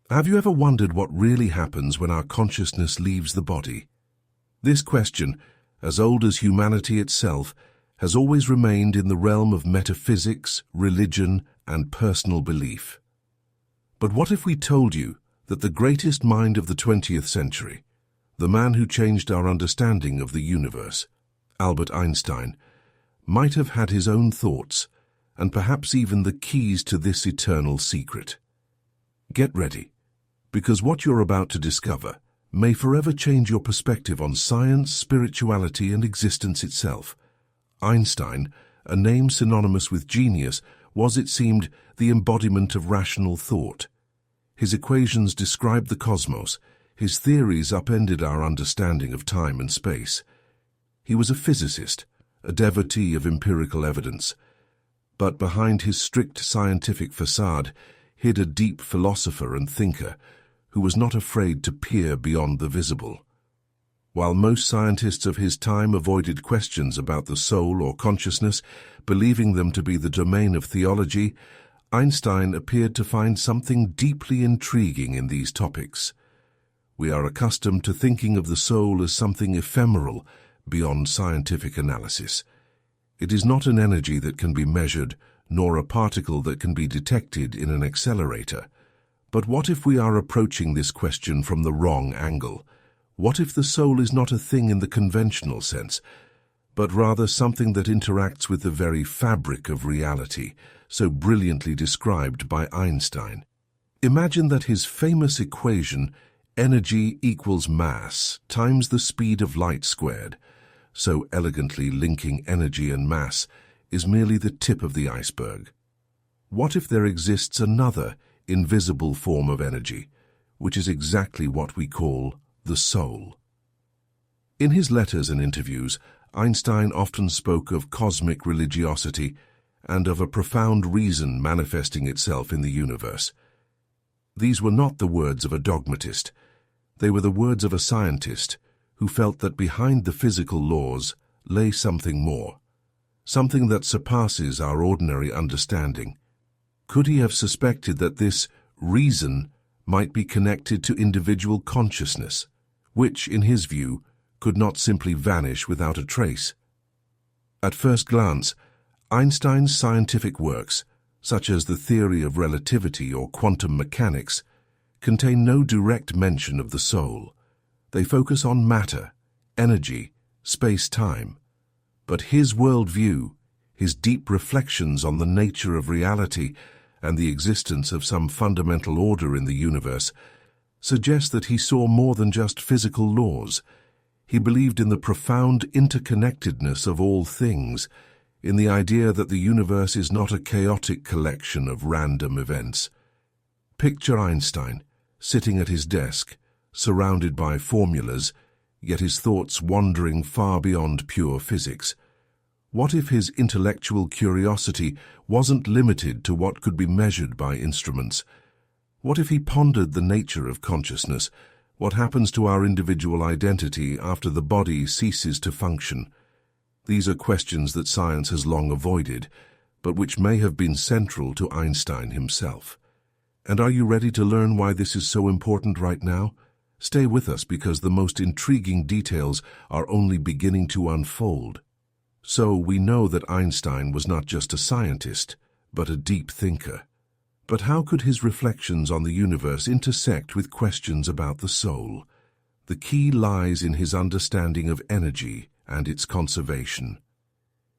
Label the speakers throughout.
Speaker 1: Have you ever wondered what really happens when our consciousness leaves the body? This question, as old as humanity itself, has always remained in the realm of metaphysics, religion, and personal belief. But what if we told you that the greatest mind of the 20th century, the man who changed our understanding of the universe, Albert Einstein, might have had his own thoughts, and perhaps even the keys to this eternal secret? Get ready, because what you're about to discover may forever change your perspective on science, spirituality, and existence itself. Einstein, a name synonymous with genius, was, it seemed, the embodiment of rational thought. His equations described the cosmos. His theories upended our understanding of time and space. He was a physicist, a devotee of empirical evidence. But behind his strict scientific facade hid a deep philosopher and thinker who was not afraid to peer beyond the visible. While most scientists of his time avoided questions about the soul or consciousness, believing them to be the domain of theology, Einstein appeared to find something deeply intriguing in these topics. We are accustomed to thinking of the soul as something ephemeral beyond scientific analysis. It is not an energy that can be measured, nor a particle that can be detected in an accelerator. But what if we are approaching this question from the wrong angle? What if the soul is not a thing in the conventional sense, but rather something that interacts with the very fabric of reality, so brilliantly described by Einstein? Imagine that his famous equation, energy equals mass times the speed of light squared, so elegantly linking energy and mass, is merely the tip of the iceberg. What if there exists another, invisible form of energy, which is exactly what we call the soul? In his letters and interviews, Einstein often spoke of cosmic religiosity and of a profound reason manifesting itself in the universe. These were not the words of a dogmatist. They were the words of a scientist who felt that behind the physical laws lay something more, something that surpasses our ordinary understanding. Could he have suspected that this reason might be connected to individual consciousness, which, in his view, could not simply vanish without a trace? At first glance, Einstein's scientific works, such as the theory of relativity or quantum mechanics, contain no direct mention of the soul. They focus on matter, energy, space-time. But his worldview, his deep reflections on the nature of reality and the existence of some fundamental order in the universe, suggest that he saw more than just physical laws. He believed in the profound interconnectedness of all things, in the idea that the universe is not a chaotic collection of random events. Picture Einstein, sitting at his desk, surrounded by formulas, yet his thoughts wandering far beyond pure physics. What if his intellectual curiosity wasn't limited to what could be measured by instruments? What if he pondered the nature of consciousness, what happens to our individual identity after the body ceases to function? These are questions that science has long avoided, but which may have been central to Einstein himself. And are you ready to learn why this is so important right now? Stay with us, because the most intriguing details are only beginning to unfold. So we know that Einstein was not just a scientist, but a deep thinker. But how could his reflections on the universe intersect with questions about the soul? The key lies in his understanding of energy and its conservation.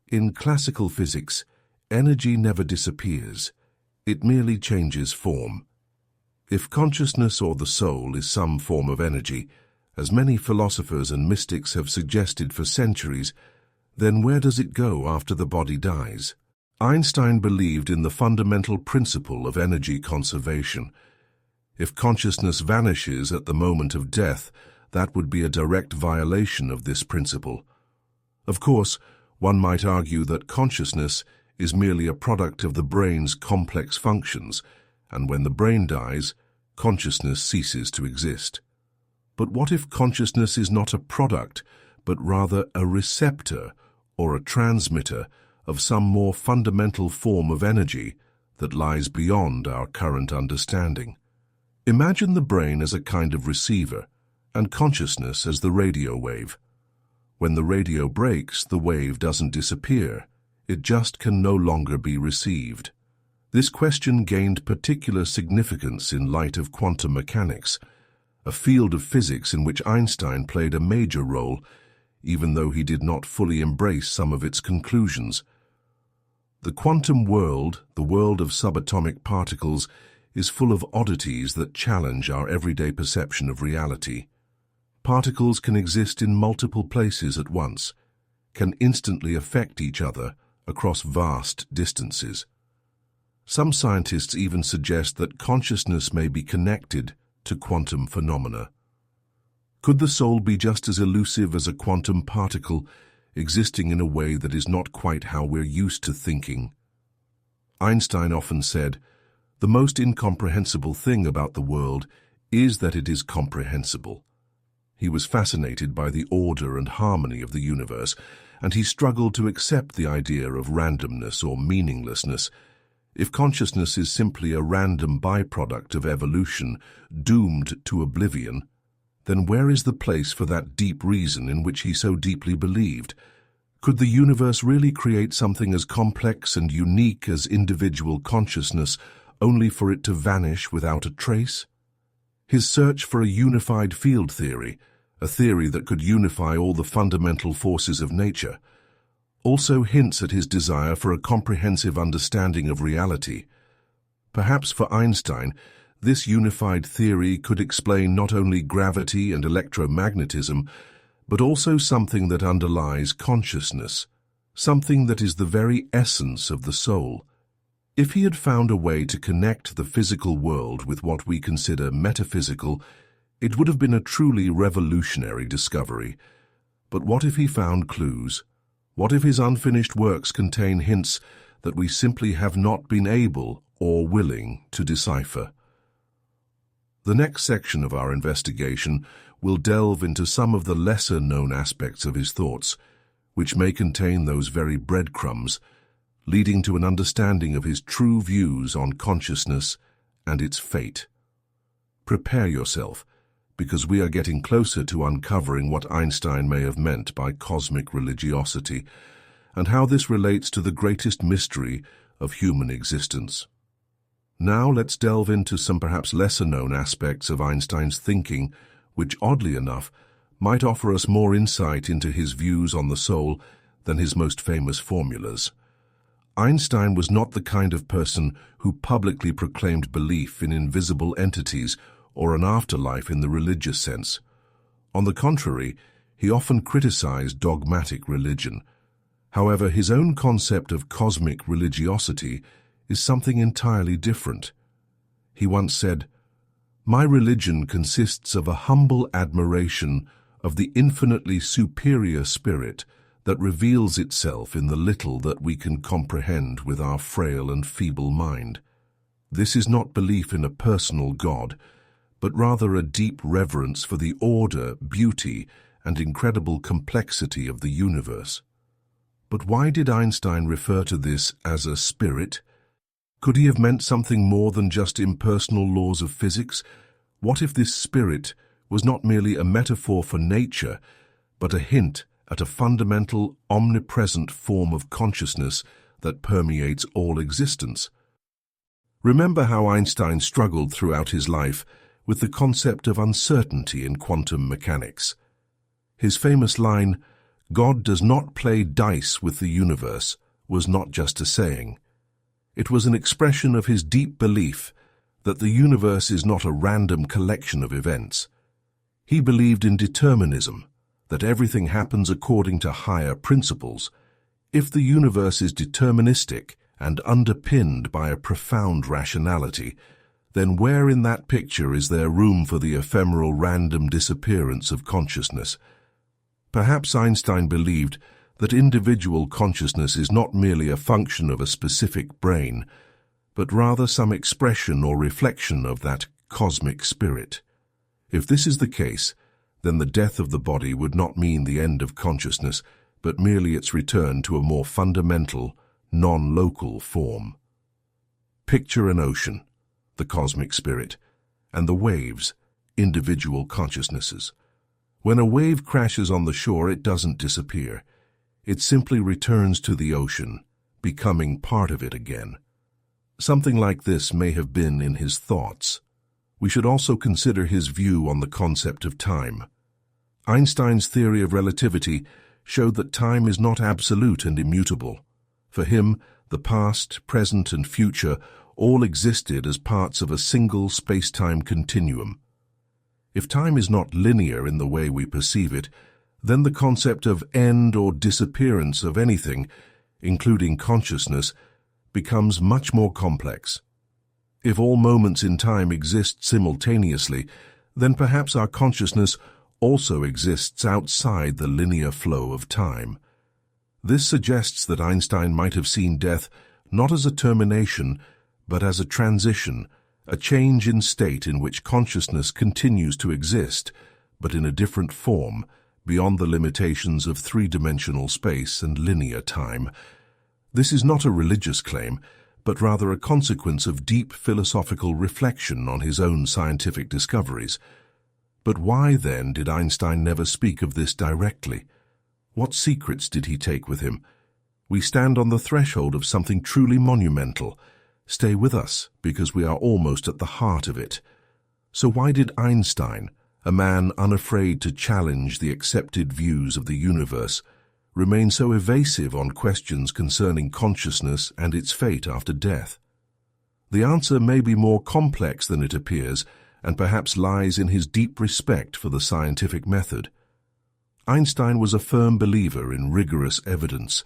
Speaker 1: In classical physics, energy never disappears. It merely changes form. If consciousness or the soul is some form of energy, as many philosophers and mystics have suggested for centuries, then where does it go after the body dies? Einstein believed in the fundamental principle of energy conservation. If consciousness vanishes at the moment of death, that would be a direct violation of this principle. Of course, one might argue that consciousness is merely a product of the brain's complex functions, and when the brain dies, consciousness ceases to exist. But what if consciousness is not a product, but rather a receptor or a transmitter of some more fundamental form of energy that lies beyond our current understanding? Imagine the brain as a kind of receiver, and consciousness as the radio wave. When the radio breaks, the wave doesn't disappear. It just can no longer be received. This question gained particular significance in light of quantum mechanics, a field of physics in which Einstein played a major role, even though he did not fully embrace some of its conclusions. The quantum world, the world of subatomic particles, is full of oddities that challenge our everyday perception of reality. Particles can exist in multiple places at once, can instantly affect each other across vast distances. Some scientists even suggest that consciousness may be connected to quantum phenomena. Could the soul be just as elusive as a quantum particle, existing in a way that is not quite how we're used to thinking? Einstein often said, "The most incomprehensible thing about the world is that it is comprehensible." He was fascinated by the order and harmony of the universe, and he struggled to accept the idea of randomness or meaninglessness. If consciousness is simply a random byproduct of evolution, doomed to oblivion, then where is the place for that deep reason in which he so deeply believed? Could the universe really create something as complex and unique as individual consciousness, only for it to vanish without a trace? His search for a unified field theory, a theory that could unify all the fundamental forces of nature, also hints at his desire for a comprehensive understanding of reality. Perhaps for Einstein, this unified theory could explain not only gravity and electromagnetism, but also something that underlies consciousness, something that is the very essence of the soul. If he had found a way to connect the physical world with what we consider metaphysical, it would have been a truly revolutionary discovery. But what if he found clues? What if his unfinished works contain hints that we simply have not been able or willing to decipher? The next section of our investigation will delve into some of the lesser-known aspects of his thoughts, which may contain those very breadcrumbs, leading to an understanding of his true views on consciousness and its fate. Prepare yourself, because we are getting closer to uncovering what Einstein may have meant by cosmic religiosity, and how this relates to the greatest mystery of human existence. Now let's delve into some perhaps lesser-known aspects of Einstein's thinking, which, oddly enough, might offer us more insight into his views on the soul than his most famous formulas. Einstein was not the kind of person who publicly proclaimed belief in invisible entities or an afterlife in the religious sense. On the contrary, he often criticized dogmatic religion. However, his own concept of cosmic religiosity is something entirely different. He once said, "My religion consists of a humble admiration of the infinitely superior spirit that reveals itself in the little that we can comprehend with our frail and feeble mind. This is not belief in a personal God, but rather a deep reverence for the order, beauty, and incredible complexity of the universe." But why did Einstein refer to this as a spirit? Could he have meant something more than just impersonal laws of physics? What if this spirit was not merely a metaphor for nature, but a hint at a fundamental, omnipresent form of consciousness that permeates all existence? Remember how Einstein struggled throughout his life with the concept of uncertainty in quantum mechanics. His famous line, "God does not play dice with the universe," was not just a saying. It was an expression of his deep belief that the universe is not a random collection of events. He believed in determinism, that everything happens according to higher principles. If the universe is deterministic and underpinned by a profound rationality, then where in that picture is there room for the ephemeral random disappearance of consciousness? Perhaps Einstein believed that individual consciousness is not merely a function of a specific brain, but rather some expression or reflection of that cosmic spirit. If this is the case, then the death of the body would not mean the end of consciousness, but merely its return to a more fundamental, non-local form. Picture an ocean, the cosmic spirit, and the waves, individual consciousnesses. When a wave crashes on the shore, it doesn't disappear. It simply returns to the ocean, becoming part of it again. Something like this may have been in his thoughts. We should also consider his view on the concept of time. Einstein's theory of relativity showed that time is not absolute and immutable. For him, the past, present, and future all existed as parts of a single space-time continuum. If time is not linear in the way we perceive it, then the concept of end or disappearance of anything, including consciousness, becomes much more complex. If all moments in time exist simultaneously, then perhaps our consciousness also exists outside the linear flow of time. This suggests that Einstein might have seen death not as a termination, but as a transition, a change in state in which consciousness continues to exist, but in a different form, beyond the limitations of three-dimensional space and linear time. This is not a religious claim, but rather a consequence of deep philosophical reflection on his own scientific discoveries. But why, then, did Einstein never speak of this directly? What secrets did he take with him? We stand on the threshold of something truly monumental. Stay with us, because we are almost at the heart of it. So why did Einstein, a man unafraid to challenge the accepted views of the universe, remain so evasive on questions concerning consciousness and its fate after death? The answer may be more complex than it appears, and perhaps lies in his deep respect for the scientific method. Einstein was a firm believer in rigorous evidence,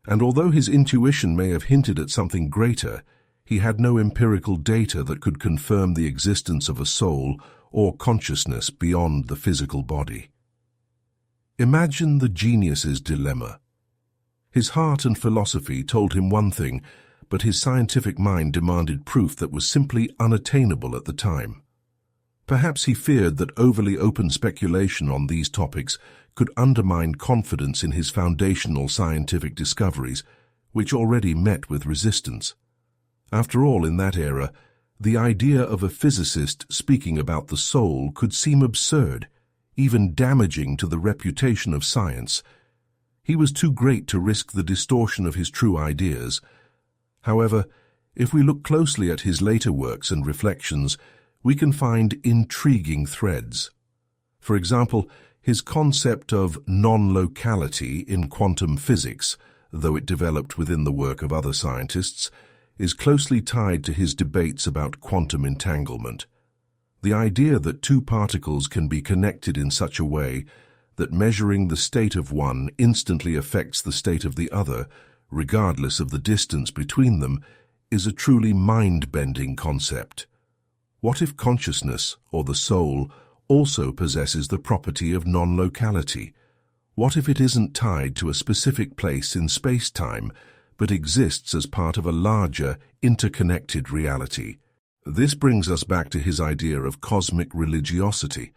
Speaker 1: and although his intuition may have hinted at something greater, he had no empirical data that could confirm the existence of a soul or consciousness beyond the physical body. Imagine the genius's dilemma. His heart and philosophy told him one thing, but his scientific mind demanded proof that was simply unattainable at the time. Perhaps he feared that overly open speculation on these topics could undermine confidence in his foundational scientific discoveries, which already met with resistance. After all, in that era, the idea of a physicist speaking about the soul could seem absurd, even damaging to the reputation of science. He was too great to risk the distortion of his true ideas. However, if we look closely at his later works and reflections, we can find intriguing threads. For example, his concept of non-locality in quantum physics, though it developed within the work of other scientists, is closely tied to his debates about quantum entanglement. The idea that two particles can be connected in such a way that measuring the state of one instantly affects the state of the other, regardless of the distance between them, is a truly mind-bending concept. What if consciousness, or the soul, also possesses the property of non-locality? What if it isn't tied to a specific place in space-time, but exists as part of a larger, interconnected reality? This brings us back to his idea of cosmic religiosity.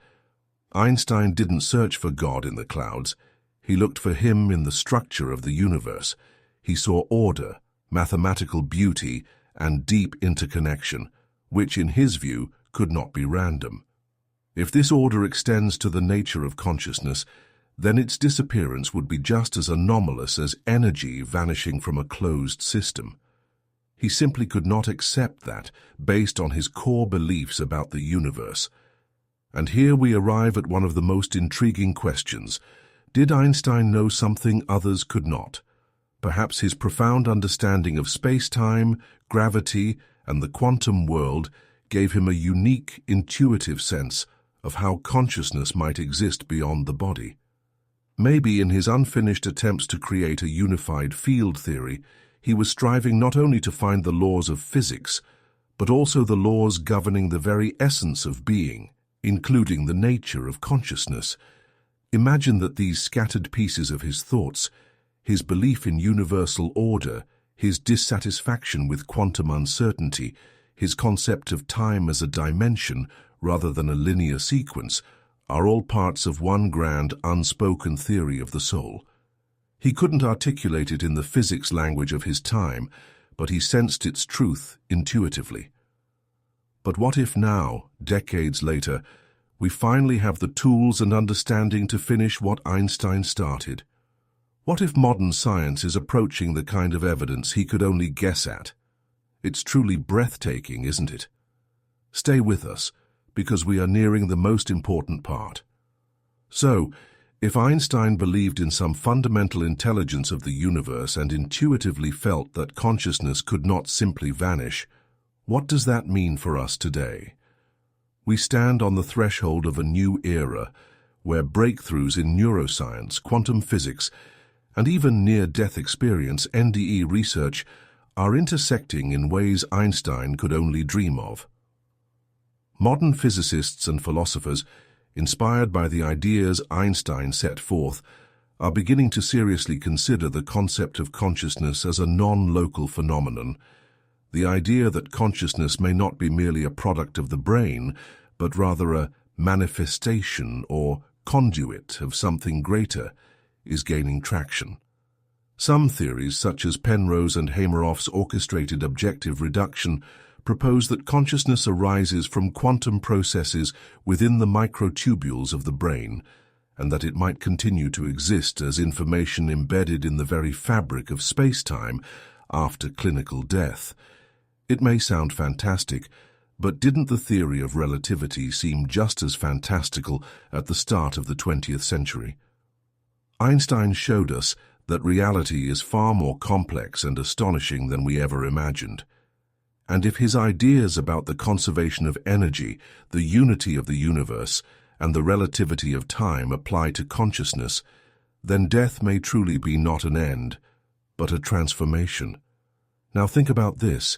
Speaker 1: Einstein didn't search for God in the clouds. He looked for him in the structure of the universe. He saw order, mathematical beauty, and deep interconnection, which, in his view, could not be random. If this order extends to the nature of consciousness, then its disappearance would be just as anomalous as energy vanishing from a closed system. He simply could not accept that, based on his core beliefs about the universe. And here we arrive at one of the most intriguing questions. Did Einstein know something others could not? Perhaps his profound understanding of space-time, gravity, and the quantum world gave him a unique, intuitive sense of how consciousness might exist beyond the body. Maybe in his unfinished attempts to create a unified field theory, he was striving not only to find the laws of physics, but also the laws governing the very essence of being, including the nature of consciousness. Imagine that these scattered pieces of his thoughts, his belief in universal order, his dissatisfaction with quantum uncertainty, his concept of time as a dimension rather than a linear sequence, are all parts of one grand, unspoken theory of the soul. He couldn't articulate it in the physics language of his time, but he sensed its truth intuitively. But what if now, decades later, we finally have the tools and understanding to finish what Einstein started? What if modern science is approaching the kind of evidence he could only guess at? It's truly breathtaking, isn't it? Stay with us, because we are nearing the most important part. So, if Einstein believed in some fundamental intelligence of the universe and intuitively felt that consciousness could not simply vanish, what does that mean for us today? We stand on the threshold of a new era, where breakthroughs in neuroscience, quantum physics, and even near-death experience (NDE) research are intersecting in ways Einstein could only dream of. Modern physicists and philosophers, inspired by the ideas Einstein set forth, are beginning to seriously consider the concept of consciousness as a non-local phenomenon, the idea that consciousness may not be merely a product of the brain, but rather a manifestation or conduit of something greater, is gaining traction. Some theories, such as Penrose and Hameroff's orchestrated objective reduction, propose that consciousness arises from quantum processes within the microtubules of the brain, and that it might continue to exist as information embedded in the very fabric of space-time after clinical death. It may sound fantastic, but didn't the theory of relativity seem just as fantastical at the start of the 20th century? Einstein showed us that reality is far more complex and astonishing than we ever imagined. And if his ideas about the conservation of energy, the unity of the universe, and the relativity of time apply to consciousness, then death may truly be not an end, but a transformation. Now think about this.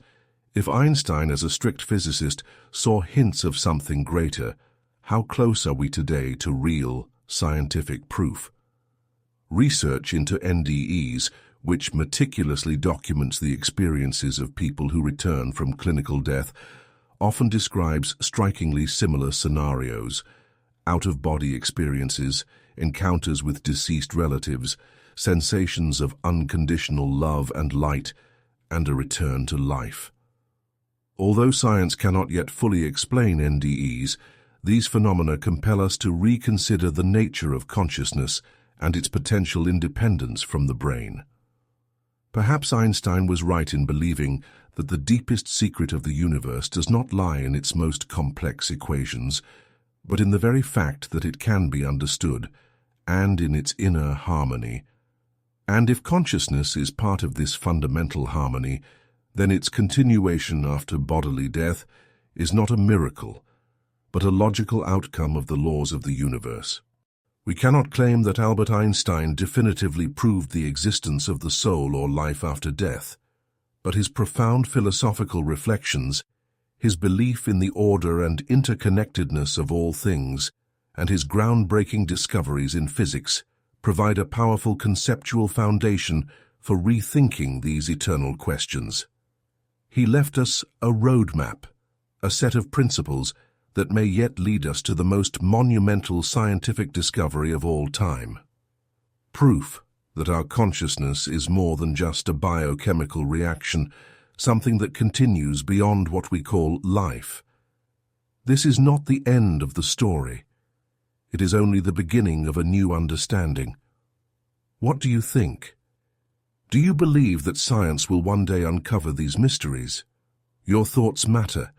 Speaker 1: If Einstein, as a strict physicist, saw hints of something greater, how close are we today to real, scientific proof? Research into NDEs, which meticulously documents the experiences of people who return from clinical death, often describes strikingly similar scenarios: out-of-body experiences, encounters with deceased relatives, sensations of unconditional love and light, and a return to life. Although science cannot yet fully explain NDEs, these phenomena compel us to reconsider the nature of consciousness and its potential independence from the brain. Perhaps Einstein was right in believing that the deepest secret of the universe does not lie in its most complex equations, but in the very fact that it can be understood, and in its inner harmony. And if consciousness is part of this fundamental harmony, then its continuation after bodily death is not a miracle, but a logical outcome of the laws of the universe. We cannot claim that Albert Einstein definitively proved the existence of the soul or life after death, but his profound philosophical reflections, his belief in the order and interconnectedness of all things, and his groundbreaking discoveries in physics provide a powerful conceptual foundation for rethinking these eternal questions. He left us a roadmap, a set of principles that may yet lead us to the most monumental scientific discovery of all time. Proof that our consciousness is more than just a biochemical reaction, something that continues beyond what we call life. This is not the end of the story. It is only the beginning of a new understanding. What do you think? Do you believe that science will one day uncover these mysteries? Your thoughts matter,